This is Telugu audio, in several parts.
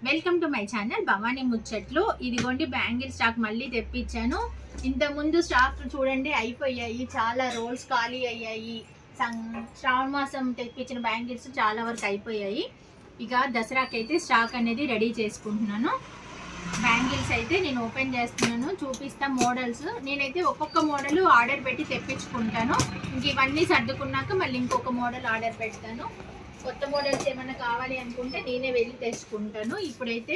Welcome to my channel Bhavani ముచ్చట్లు. ఇదిగోండి బ్యాంగిల్ స్టాక్ మళ్ళీ తెప్పించాను. ఇంతకుముందు స్టాక్ చూడండి అయిపోయాయి, చాలా రోల్స్ ఖాళీ అయ్యాయి. శ్రావణ మాసం తెప్పించిన బ్యాంగిల్స్ చాలా వరకు అయిపోయాయి. ఇక దసరాకి అయితే స్టాక్ అనేది రెడీ చేసుకుంటున్నాను. బ్యాంగిల్స్ అయితే నేను ఓపెన్ చేస్తున్నాను, చూపిస్తా మోడల్స్. నేనైతే ఒక్కొక్క మోడల్ ఆర్డర్ పెట్టి తెప్పించుకుంటాను. ఇంక ఇవన్నీ సర్దుకున్నాక మళ్ళీ ఇంకొక మోడల్ ఆర్డర్ పెడతాను. కొత్త మోడల్స్ ఏమైనా కావాలి అనుకుంటే నేనే వెళ్ళి తెచ్చుకుంటాను. ఇప్పుడైతే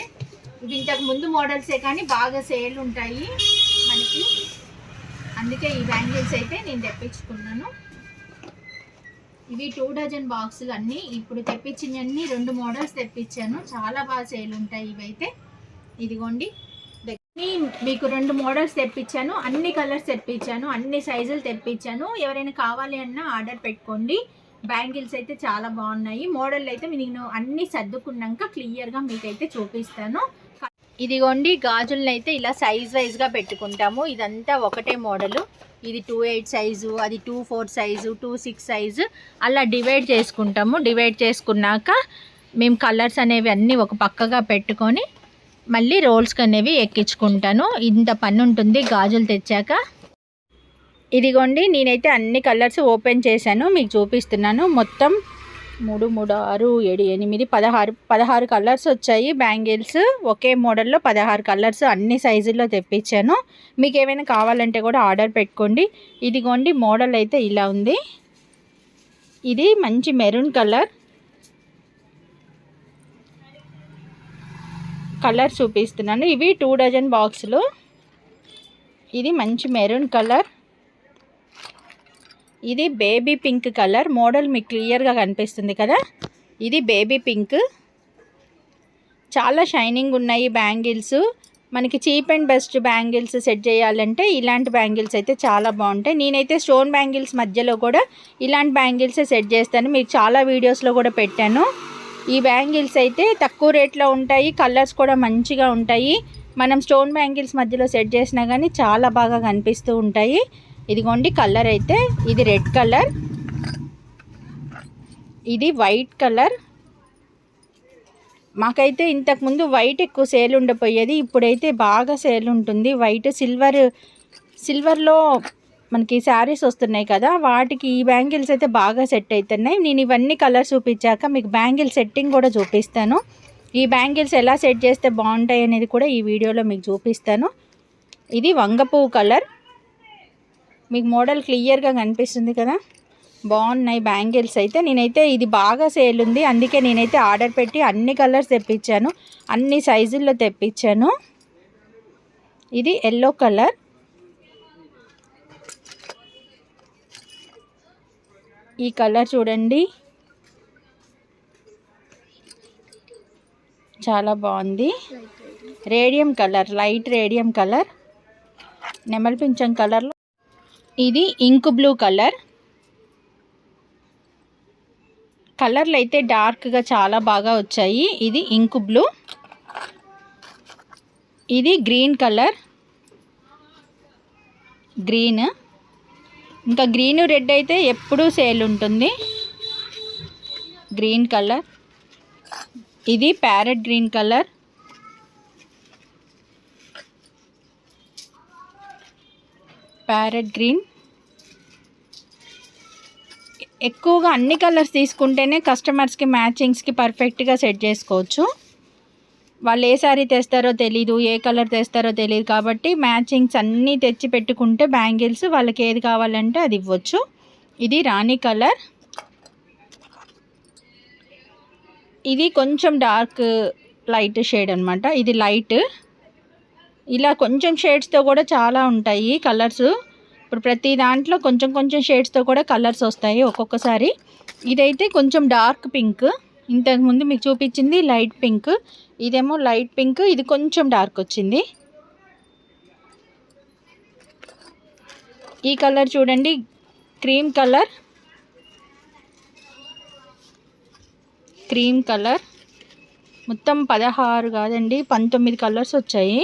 ఇవి ఇంతకు ముందు మోడల్సే కానీ బాగా సేల్ ఉంటాయి మనకి, అందుకే ఈ బ్యాంగిల్స్ అయితే నేను తెప్పించుకున్నాను. ఇవి 2 డజన్ బాక్సులు అన్నీ. ఇప్పుడు తెప్పించినవన్నీ 2 మోడల్స్ తెప్పించాను, చాలా బాగా సేల్ ఉంటాయి ఇవైతే. ఇదిగోండి మీకు 2 మోడల్స్ తెప్పించాను, అన్ని కలర్స్ తెప్పించాను, అన్ని సైజులు తెప్పించాను. ఎవరైనా కావాలి అన్నా ఆర్డర్ పెట్టుకోండి. బ్యాంగిల్స్ అయితే చాలా బాగున్నాయి. మోడల్ అయితే నేను అన్నీ సర్దుకున్నాక క్లియర్గా మీకైతే చూపిస్తాను. ఇదిగోండి గాజులను అయితే ఇలా సైజ్ వైజ్గా పెట్టుకుంటాము. ఇదంతా ఒకటే మోడలు. ఇది 2.8 సైజు, అది 2.4 సైజు, 2.6 సైజు అలా డివైడ్ చేసుకుంటాము. డివైడ్ చేసుకున్నాక మేము కలర్స్ అనేవి అన్నీ ఒక పక్కగా పెట్టుకొని మళ్ళీ రోల్స్కి అనేవి ఎక్కించుకుంటాను. ఇంత పని ఉంటుంది గాజులు తెచ్చాక. ఇదిగోండి నేనైతే అన్ని కలర్స్ ఓపెన్ చేశాను, మీకు చూపిస్తున్నాను. మొత్తం 3, 3, 6, 7, 8, 16 కలర్స్ వచ్చాయి బ్యాంగిల్స్. ఒకే మోడల్లో 16 కలర్స్ అన్ని సైజుల్లో తెప్పించాను. మీకు ఏమైనా కావాలంటే కూడా ఆర్డర్ పెట్టుకోండి. ఇదిగోండి మోడల్ అయితే ఇలా ఉంది. ఇది మంచి మెరూన్ కలర్ చూపిస్తున్నాను. ఇవి 2 డజన్ బాక్సులు. ఇది మంచి మెరూన్ కలర్. ఇది బేబీ పింక్ కలర్. మోడల్ మీకు క్లియర్గా కనిపిస్తుంది కదా, ఇది బేబీ పింక్. చాలా షైనింగ్ ఉన్నాయి బ్యాంగిల్స్. మనకి cheap and best bangles set చేయాలంటే ఇలాంటి బ్యాంగిల్స్ అయితే చాలా బాగుంటాయి. నేనైతే స్టోన్ బ్యాంగిల్స్ మధ్యలో కూడా ఇలాంటి బ్యాంగిల్సే సెట్ చేస్తాను, మీకు చాలా వీడియోస్లో కూడా పెట్టాను. ఈ బ్యాంగిల్స్ అయితే తక్కువ రేట్లో ఉంటాయి, కలర్స్ కూడా మంచిగా ఉంటాయి. మనం స్టోన్ బ్యాంగిల్స్ మధ్యలో సెట్ చేసినా కానీ చాలా బాగా కనిపిస్తూ ఉంటాయి. ఇదిగోండి కలర్ అయితే ఇది రెడ్ కలర్, ఇది వైట్ కలర్. మాకైతే ఇంతకుముందు వైట్ ఎక్కువ సేల్ ఉండిపోయేది, ఇప్పుడైతే బాగా సేల్ ఉంటుంది వైట్. సిల్వర్లో మనకి శారీస్ వస్తున్నాయి కదా, వాటికి ఈ బ్యాంగిల్స్ అయితే బాగా సెట్ అవుతున్నాయి. నేను ఇవన్నీ కలర్స్ చూపించాక మీకు బ్యాంగిల్ సెట్టింగ్ కూడా చూపిస్తాను. ఈ బ్యాంగిల్స్ ఎలా సెట్ చేస్తే బాగుంటాయి అనేది కూడా ఈ వీడియోలో మీకు చూపిస్తాను. ఇది వంగపువ్వు కలర్. మీకు మోడల్ క్లియర్గా కనిపిస్తుంది కదా, బాగున్నాయి బ్యాంగిల్స్ అయితే. నేనైతే ఇది బాగా సేల్ ఉంది, అందుకే నేనైతే ఆర్డర్ పెట్టి అన్ని కలర్స్ తెప్పించాను, అన్ని సైజుల్లో తెప్పించాను. ఇది ఎల్లో కలర్. ఈ కలర్ చూడండి చాలా బాగుంది. Radium colour, light radium colour, నెమలి పింఛం కలర్లో. ఇది ఇంక్ బ్లూ కలర్. కలర్లు అయితే డార్క్గా చాలా బాగా వచ్చాయి. ఇది ఇంక్ బ్లూ. ఇది గ్రీన్ కలర్, గ్రీన్. ఇంకా గ్రీన్ రెడ్ అయితే ఎప్పుడూ సేల్ ఉంటుంది. Green colour. ఇది parrot green colour. Parrot green. ఎక్కువగా అన్ని కలర్స్ తీసుకుంటేనే కస్టమర్స్కి మ్యాచింగ్స్కి పర్ఫెక్ట్గా సెట్ చేసుకోవచ్చు. వాళ్ళు ఏ శారీ తెస్తారో తెలీదు, ఏ కలర్ తెస్తారో తెలియదు, కాబట్టి మ్యాచింగ్స్ అన్నీ తెచ్చి పెట్టుకుంటే బ్యాంగిల్స్ వాళ్ళకి ఏది కావాలంటే అది ఇవ్వచ్చు. ఇది రాణి కలర్. ఇది కొంచెం డార్క్ లైట్ షేడ్ అనమాట, ఇది లైట్. ఇలా కొంచెం షేడ్స్తో కూడా చాలా ఉంటాయి కలర్స్. ఇప్పుడు ప్రతి దాంట్లో కొంచెం కొంచెం షేడ్స్తో కూడా కలర్స్ వస్తాయి ఒక్కొక్కసారి. ఇదైతే కొంచెం డార్క్ పింక్. ఇంతకుముందు మీకు చూపించింది లైట్ పింక్, ఇదేమో లైట్ పింక్, ఇది కొంచెం డార్క్ వచ్చింది. ఈ కలర్ చూడండి క్రీమ్ కలర్. క్రీమ్ కలర్ మొత్తం 16 కాదండి 19 కలర్స్ వచ్చాయి.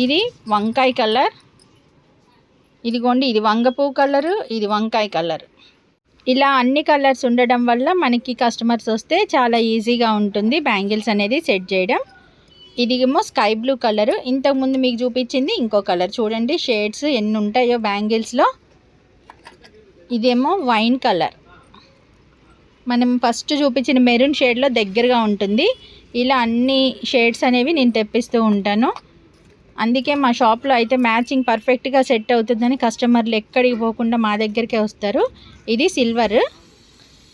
ఇది వంకాయ కలర్. ఇదిగోండి ఇది వంగపువ్వు కలరు, ఇది వంకాయ కలర్. ఇలా అన్ని కలర్స్ ఉండడం వల్ల మనకి కస్టమర్స్ వస్తే చాలా ఈజీగా ఉంటుంది బ్యాంగిల్స్ అనేది సెట్ చేయడం. ఇదిగేమో స్కై బ్లూ కలరు. ఇంతకుముందు మీకు చూపించింది ఇంకో కలర్. చూడండి షేడ్స్ ఎన్ని ఉంటాయో బ్యాంగిల్స్లో. ఇదేమో వైన్ కలర్. మనం ఫస్ట్ చూపించిన మెరూన్ షేడ్లో దగ్గరగా ఉంటుంది. ఇలా అన్ని షేడ్స్ అనేవి నేను తెప్పిస్తూ ఉంటాను. అందుకే మా షాప్లో అయితే మ్యాచింగ్ పర్ఫెక్ట్గా సెట్ అవుతుందని కస్టమర్లు ఎక్కడికి పోకుండా మా దగ్గరికే వస్తారు. ఇది సిల్వర్.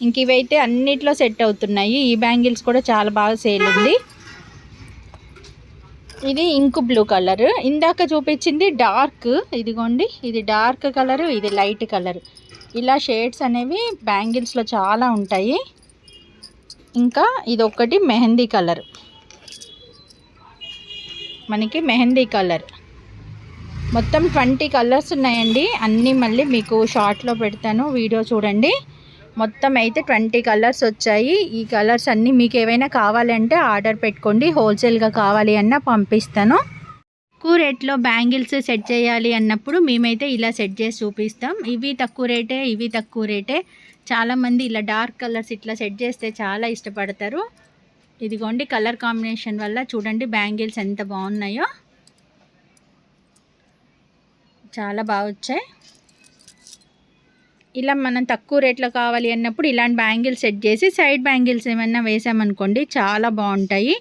ఇంక ఇవైతే అన్నిట్లో సెట్ అవుతున్నాయి. ఈ బ్యాంగిల్స్ కూడా చాలా బాగా సేల్ ఉంది. ఇది ఇంకు బ్లూ కలర్. ఇందాక చూపించింది డార్క్. ఇదిగోండి, ఇది డార్క్ కలరు, ఇది లైట్ కలర్. ఇలా షేడ్స్ అనేవి బ్యాంగిల్స్లో చాలా ఉంటాయి. ఇంకా ఇది ఒకటి మెహందీ కలర్. మనకి మెహందీ కలర్ మొత్తం 20 కలర్స్ ఉన్నాయండి. అన్నీ మళ్ళీ మీకు షార్ట్లో పెడతాను, వీడియో చూడండి. మొత్తం అయితే 20 కలర్స్ వచ్చాయి. ఈ కలర్స్ అన్నీ మీకు ఏవైనా కావాలంటే ఆర్డర్ పెట్టుకోండి. హోల్సేల్గా కావాలి అన్నా పంపిస్తాను. తక్కువ రేట్లో బ్యాంగిల్స్ సెట్ చేయాలి అన్నప్పుడు మేమైతే ఇలా సెట్ చేసి చూపిస్తాం. ఇవి తక్కువ రేటే, ఇవి తక్కువ రేటే. చాలామంది ఇలా డార్క్ కలర్స్ ఇట్లా సెట్ చేస్తే చాలా ఇష్టపడతారు. ఇదిగోండి కలర్ కాంబినేషన్ వల్ల చూడండి బ్యాంగిల్స్ ఎంత బాగున్నాయో, చాలా బాగా వచ్చాయి. ఇలా మనం తక్కువ రేట్లో కావాలి అన్నప్పుడు ఇలాంటి బ్యాంగిల్స్ సెట్ చేసి సైడ్ బ్యాంగిల్స్ ఏమైనా వేసామనుకోండి చాలా బాగుంటాయి.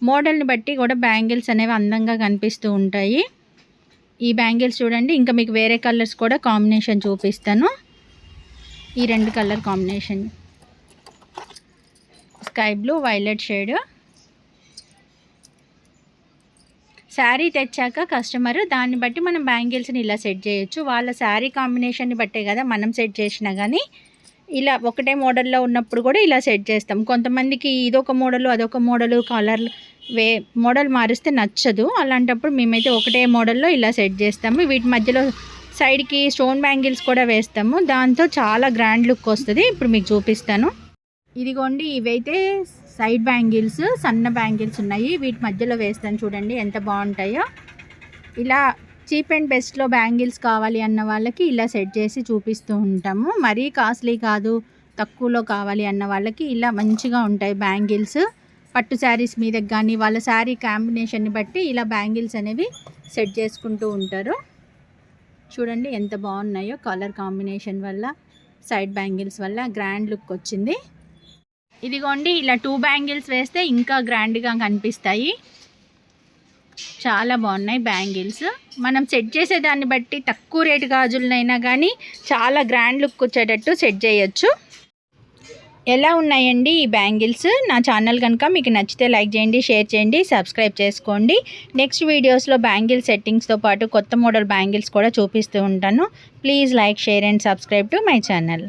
మోడల్ని బట్టి కూడా బ్యాంగిల్స్ అనేవి అందంగా కనిపిస్తూ ఉంటాయి. ఈ బ్యాంగిల్స్ చూడండి. ఇంకా మీకు వేరే కలర్స్ కూడా కాంబినేషన్ చూపిస్తాను. ఈ 2 colour combination, sky blue, violet shade. Sari తెచ్చాక కస్టమర్ దాన్ని బట్టి మనం బ్యాంగిల్స్ని ఇలా సెట్ చేయొచ్చు. వాళ్ళ శారీ కాంబినేషన్ని బట్టే కదా మనం సెట్ చేసినా కానీ. ఇలా ఒకటే మోడల్లో ఉన్నప్పుడు కూడా ఇలా సెట్ చేస్తాం. కొంతమందికి ఇదొక మోడలు అదొక మోడలు కలర్ మోడల్ మారిస్తే నచ్చదు. అలాంటప్పుడు మేమైతే ఒకటే మోడల్లో ఇలా సెట్ చేస్తాము. వీటి మధ్యలో సైడ్కి స్టోన్ బ్యాంగిల్స్ కూడా వేస్తాము. దాంతో చాలా గ్రాండ్ లుక్ వస్తుంది. ఇప్పుడు మీకు చూపిస్తాను. ఇదిగోండి, ఇవైతే సైడ్ బ్యాంగిల్స్, సన్న బ్యాంగిల్స్ ఉన్నాయి. వీటి మధ్యలో వేస్తాను చూడండి ఎంత బాగుంటాయో. ఇలా చీప్ అండ్ బెస్ట్లో బ్యాంగిల్స్ కావాలి అన్న వాళ్ళకి ఇలా సెట్ చేసి చూపిస్తూ ఉంటాము. మరీ కాస్ట్లీ కాదు, తక్కువలో కావాలి అన్న వాళ్ళకి ఇలా మంచిగా ఉంటాయి బ్యాంగిల్స్. పట్టు శారీస్ మీదకి కానీ వాళ్ళ శారీ కాంబినేషన్ని బట్టి ఇలా బ్యాంగిల్స్ అనేవి సెట్ చేసుకుంటూ ఉంటారు. చూడండి ఎంత బాగున్నాయో. కలర్ కాంబినేషన్ వల్ల, సైడ్ బ్యాంగిల్స్ వల్ల గ్రాండ్ లుక్ వచ్చింది. ఇదిగోండి, ఇలా 2 బ్యాంగిల్స్ వేస్తే ఇంకా గ్రాండ్గా కనిపిస్తాయి. చాలా బాగున్నాయి బ్యాంగిల్స్. మనం సెట్ చేసేదాన్ని బట్టి తక్కువ రేటు గాజులనైనా కానీ చాలా గ్రాండ్ లుక్ వచ్చేటట్టు సెట్ చేయొచ్చు. ఎలా ఉన్నాయండి ఈ బ్యాంగిల్స్? నా ఛానల్ కనుక మీకు నచ్చితే లైక్ చేయండి, షేర్ చేయండి, సబ్స్క్రైబ్ చేసుకోండి. నెక్స్ట్ వీడియోస్లో బ్యాంగిల్ సెట్టింగ్స్తో పాటు కొత్త మోడల్ బ్యాంగిల్స్ కూడా చూపిస్తూ ఉంటాను. Please like, share and subscribe to my channel.